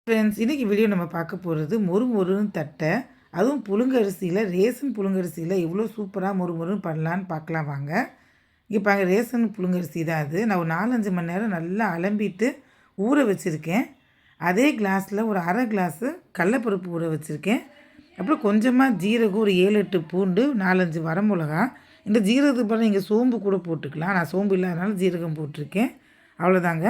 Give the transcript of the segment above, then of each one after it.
Friends, இன்றைக்கி video நம்ம பார்க்க போகிறது மொறுமொறுன்னு தட்டை, அதுவும் புழுங்கரிசியில், ரேஷன் புழுங்கரிசியில் எவ்வளோ சூப்பராக மொறுமொறுன்னு பண்ணலான்னு பார்க்கலாம் வாங்க. இங்கே பாருங்க, ரேஷன் புழுங்கரிசி தான் அது. நான் ஒரு 4-5 மணி நேரம் நல்லா அலம்பிட்டு ஊற வச்சுருக்கேன். அதே கிளாஸில் ஒரு அரை கிளாஸு கடலப்பருப்பு ஊற வச்சுருக்கேன். அப்புறம் கொஞ்சமாக ஜீரகம், ஒரு 7-8 பூண்டு, 4-5 வரமிளகா. இந்த ஜீரகத்துக்கு பதிலா நீங்கள் சோம்பு கூட போட்டுக்கலாம். நான் சோம்பு இல்லாதனால ஜீரகம் போட்டிருக்கேன். அவ்வளோதாங்க.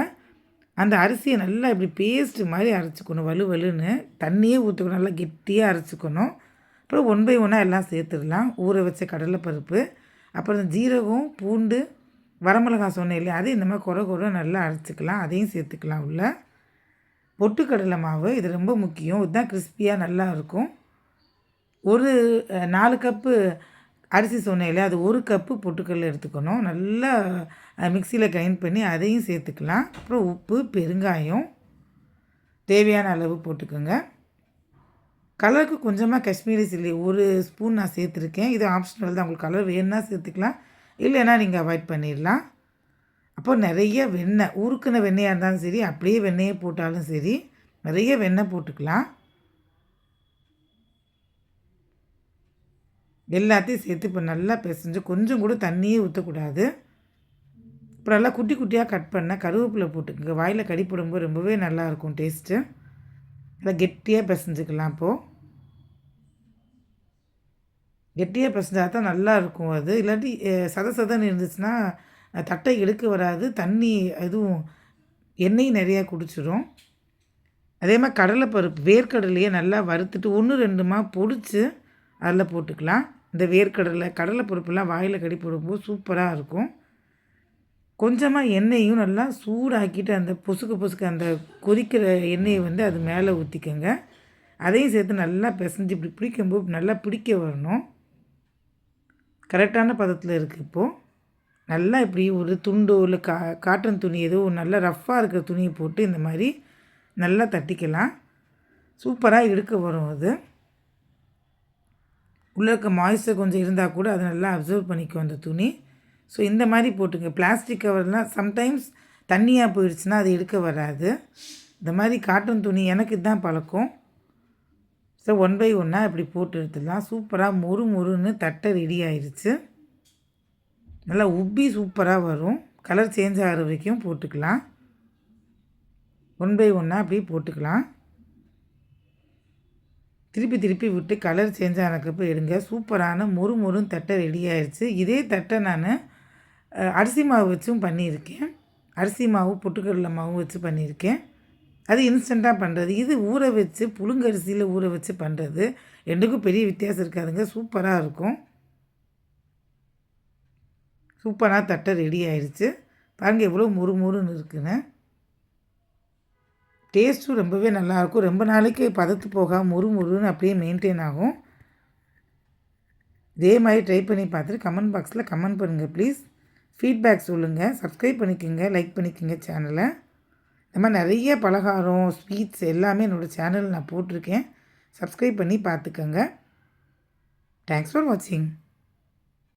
அந்த அரிசியை நல்லா இப்படி பேஸ்ட்டு மாதிரி அரைச்சிக்கணும். வலுவலுன்னு தண்ணியே ஊற்றக்கணும், நல்லா கெட்டியாக அரைச்சிக்கணும். அப்புறம் 1 பை 1 எல்லாம் சேர்த்துடலாம். ஊற வச்ச கடலைப்பருப்பு, அப்புறம் இந்த ஜீரகம், பூண்டு, வரமிளகாய் சொன்னேன் இல்லையா, அதையும் இந்த மாதிரி குறை நல்லா அரைச்சிக்கலாம். அதையும் சேர்த்துக்கலாம் உள்ள. பொட்டுக்கடலை மாவு, இது ரொம்ப முக்கியம். இதுதான் கிறிஸ்பியாக நல்லா இருக்கும். ஒரு 4 கப்பு அரிசி சொன்னேன் இல்லையா, அது 1 கப்பு பொட்டுக்கடலை எடுத்துக்கணும். நல்லா மிக்சியில் கிரைண்ட் பண்ணி அதையும் சேர்த்துக்கலாம். அப்புறம் உப்பு, பெருங்காயம் தேவையான அளவு போட்டுக்கோங்க. கலருக்கு கொஞ்சமாக காஷ்மீரி சில்லி 1 ஸ்பூன் நான் சேர்த்துருக்கேன். இது ஆப்ஷனல் தான். உங்களுக்கு கலர் வேணுன்னா சேர்த்துக்கலாம், இல்லைன்னா நீங்கள் அவாய்ட் பண்ணிடலாம். அப்போ நிறைய வெண்ணெய், உருக்குன வெண்ணெயாக இருந்தாலும் சரி, அப்படியே வெண்ணெயை போட்டாலும் சரி, நிறைய வெண்ணெய் போட்டுக்கலாம். எல்லாத்தையும் சேர்த்து இப்போ நல்லா பிசைஞ்சு, கொஞ்சம் கூட தண்ணியே ஊற்றக்கூடாது. அப்புறம் நல்லா குட்டி குட்டியாக கட் பண்ண கருவேப்பிலை போட்டுக்கோங்க. வாயில் கடி போடும்போது ரொம்பவே நல்லாயிருக்கும் டேஸ்ட்டு. நல்லா கெட்டியாக பிசைஞ்சுக்கலாம். அப்போது கெட்டியாக பிசைஞ்சால் தான் நல்லாயிருக்கும் அது. இல்லாட்டி சதன்னு இருந்துச்சுன்னா தட்டை எடுக்க வராது. தண்ணி எதுவும் எண்ணெய் நிறையா குடிச்சிடும். அதே மாதிரி கடலைப்பருப்பு, வேர்க்கடலையே நல்லா வறுத்துட்டு 1-2 பொடிச்சு அதில் போட்டுக்கலாம். இந்த வேர்க்கடலை, கடலைப்பருப்புலாம் வாயில் கடி போடும்போது சூப்பராக இருக்கும். கொஞ்சமாக எண்ணெயும் நல்லா சூடாக்கிட்டு அந்த பொசுக்கு அந்த கொதிக்கிற எண்ணெயை அது மேலே ஊற்றிக்கோங்க. அதையும் சேர்த்து நல்லா பிசைஞ்சு இப்படி பிடிக்கும்போது நல்லா பிடிக்க வரணும். கரெக்டான பதத்தில் இருக்குது. இப்போது நல்லா இப்படி ஒரு துண்டோ இல்லை காட்டன் துணி ஏதோ நல்லா ரஃப்பாக இருக்கிற துணியை போட்டு இந்த மாதிரி நல்லா தட்டிக்கலாம். சூப்பராக எடுக்க வரும். அது உள்ளே இருக்க மாய்ஸ்சர் கொஞ்சம் இருந்தால் கூட அதை நல்லா அப்சர்வ் பண்ணிக்கும் அந்த துணி. ஸோ இந்த மாதிரி போட்டுங்க. பிளாஸ்டிக் கவர்லாம் சம்டைம்ஸ் தண்ணியாக போயிடுச்சுன்னா அது எடுக்க வராது. இந்த மாதிரி காட்டன் துணி எனக்கு இதுதான் பழக்கம். ஸோ 1 பை 1 இப்படி போட்டு எடுத்துடலாம். சூப்பராக மொறுன்னு தட்டை ரெடி ஆயிடுச்சு. நல்லா உப்பி சூப்பராக வரும். கலர் சேஞ்ச் ஆகிற வரைக்கும் போட்டுக்கலாம். 1 பை 1 அப்படி போட்டுக்கலாம். திருப்பி விட்டு கலர் சேஞ்ச் ஆனதுக்கப்புறம் எடுங்க. சூப்பரான மொறுன்னு தட்டை ரெடி ஆயிடுச்சு. இதே தட்டை நான் அரிசி மாவு வச்சும் பண்ணியிருக்கேன். அரிசி மாவு, பொட்டுக்கடலை மாவும் வச்சு பண்ணியிருக்கேன். அது இன்ஸ்டண்ட்டாக பண்ணுறது. இது ஊற வச்சு புழுங்கரிசியில் ஊற வச்சு பண்ணுறது. ரெண்டுக்கும் பெரிய வித்தியாசம் இருக்காதுங்க. சூப்பராக இருக்கும். சூப்பராக தட்டை ரெடி ஆயிடுச்சு. பாருங்கள் எவ்வளோ மொறுன்னு இருக்குன்னு. டேஸ்ட்டும் ரொம்பவே நல்லாயிருக்கும். ரொம்ப நாளைக்கு பதத்து போகாமல் மொறுன்னு அப்படியே மெயின்டைன் ஆகும். இதே மாதிரி ட்ரை பண்ணி பார்த்துட்டு கமெண்ட் பாக்ஸில் கமெண்ட் பண்ணுங்கள் ப்ளீஸ். ஃபீட்பேக் சொல்லுங்கள். சப்ஸ்கிரைப் பண்ணிக்கோங்க, லைக் பண்ணிக்கோங்க சேனலை. இந்த மாதிரி நிறைய பலகாரம், ஸ்வீட்ஸ் எல்லாமே என்னோடய சேனல் நான் போட்டிருக்கேன். சப்ஸ்கிரைப் பண்ணி பார்த்துக்கோங்க. தேங்க்ஸ் ஃபார் வாட்சிங்.